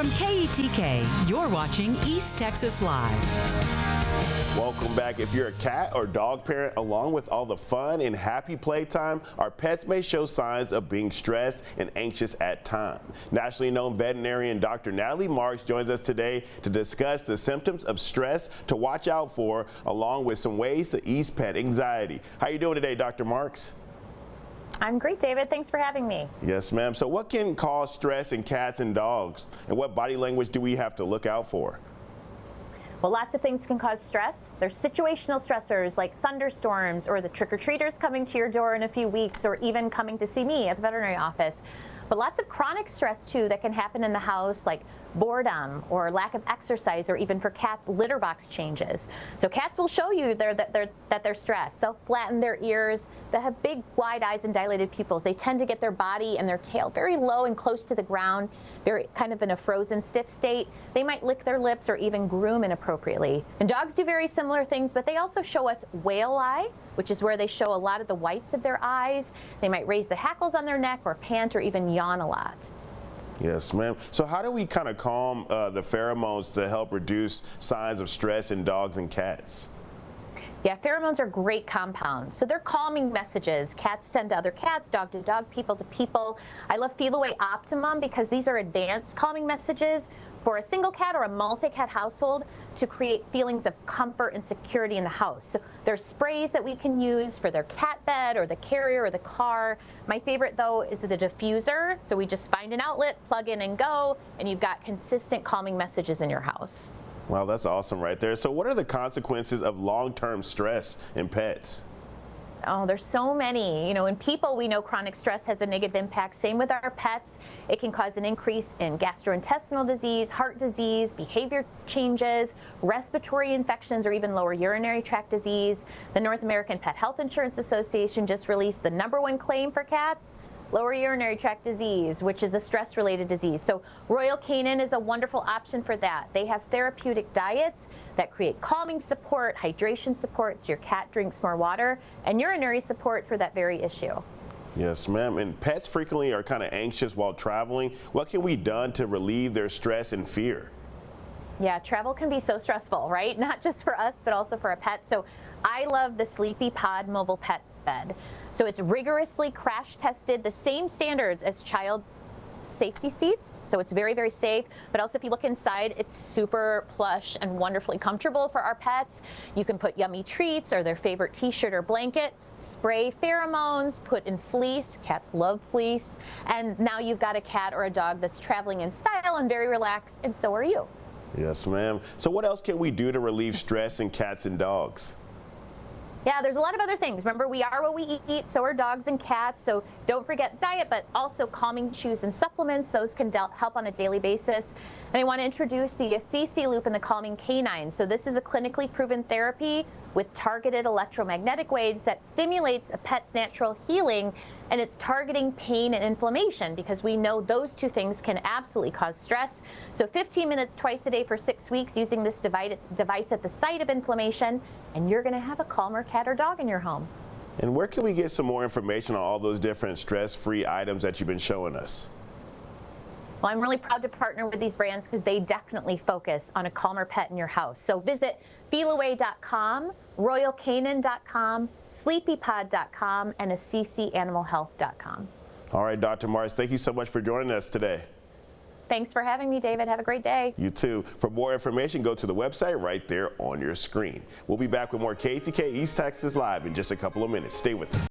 From KETK, you're watching East Texas Live. Welcome back. If you're a cat or dog parent, along with all the fun and happy playtime, our pets may show signs of being stressed and anxious at times. Nationally known veterinarian Dr. Natalie Marks joins us today to discuss the symptoms of stress to watch out for, along with some ways to ease pet anxiety. How are you doing today, Dr. Marks? I'm great, David. Thanks for having me. Yes, ma'am. So what can cause stress in cats and dogs, and what body language do we have to look out for? Well, lots of things can cause stress. There's situational stressors like thunderstorms or the trick-or-treaters coming to your door in a few weeks, or even coming to see me at the veterinary office. But lots of chronic stress too that can happen in the house, like boredom or lack of exercise, or even for cats, litter box changes. So cats will show you that they're stressed. They'll flatten their ears. They have big wide eyes and dilated pupils. They tend to get their body and their tail very low and close to the ground, very kind of in a frozen stiff state. They might lick their lips or even groom inappropriately. And dogs do very similar things, but they also show us whale eye, which is where they show a lot of the whites of their eyes. They might raise the hackles on their neck or pant or even yawn a lot. Yes, ma'am. So how do we kind of calm the pheromones to help reduce signs of stress in dogs and cats? Yeah, pheromones are great compounds. So they're calming messages. Cats send to other cats, dog to dog, people to people. I love Feliway Optimum because these are advanced calming messages for a single cat or a multi-cat household to create feelings of comfort and security in the house. So there's sprays that we can use for their cat bed or the carrier or the car. My favorite though is the diffuser. So we just find an outlet, plug in and go, and you've got consistent calming messages in your house. Wow, that's awesome right there. So what are the consequences of long-term stress in pets? Oh, there's so many. You know, in people, we know chronic stress has a negative impact. Same with our pets. It can cause an increase in gastrointestinal disease, heart disease, behavior changes, respiratory infections, or even lower urinary tract disease. The North American Pet Health Insurance Association just released the #1 claim for cats: lower urinary tract disease, which is a stress-related disease. So Royal Canin is a wonderful option for that. They have therapeutic diets that create calming support, hydration support, so your cat drinks more water, and urinary support for that very issue. Yes, ma'am. And pets frequently are kind of anxious while traveling. What can be done to relieve their stress and fear? Yeah, travel can be so stressful, right? Not just for us, but also for our pets. So I love the SleepyPod mobile pet bed. So it's rigorously crash tested, the same standards as child safety seats. So it's very, very safe. But also if you look inside, it's super plush and wonderfully comfortable for our pets. You can put yummy treats or their favorite t-shirt or blanket, spray pheromones, put in fleece. Cats love fleece. And now you've got a cat or a dog that's traveling in style and very relaxed, and so are you. Yes, ma'am. So what else can we do to relieve stress in cats and dogs? Yeah, there's a lot of other things. Remember, we are what we eat, so are dogs and cats. So don't forget diet, but also calming chews and supplements. Those can help on a daily basis. And I want to introduce the CC Loop and the Calming Canine. So this is a clinically proven therapy with targeted electromagnetic waves that stimulates a pet's natural healing, and it's targeting pain and inflammation because we know those two things can absolutely cause stress. So 15 minutes twice a day for 6 weeks using this device at the site of inflammation, and you're going to have a calmer cat or dog in your home. And where can we get some more information on all those different stress-free items that you've been showing us? Well, I'm really proud to partner with these brands because they definitely focus on a calmer pet in your house. So visit Feliway.com, RoyalCanin.com, SleepyPod.com, and CCAnimalHealth.com. All right, Dr. Marks, thank you so much for joining us today. Thanks for having me, David. Have a great day. You too. For more information, go to the website right there on your screen. We'll be back with more KETK East Texas Live in just a couple of minutes. Stay with us.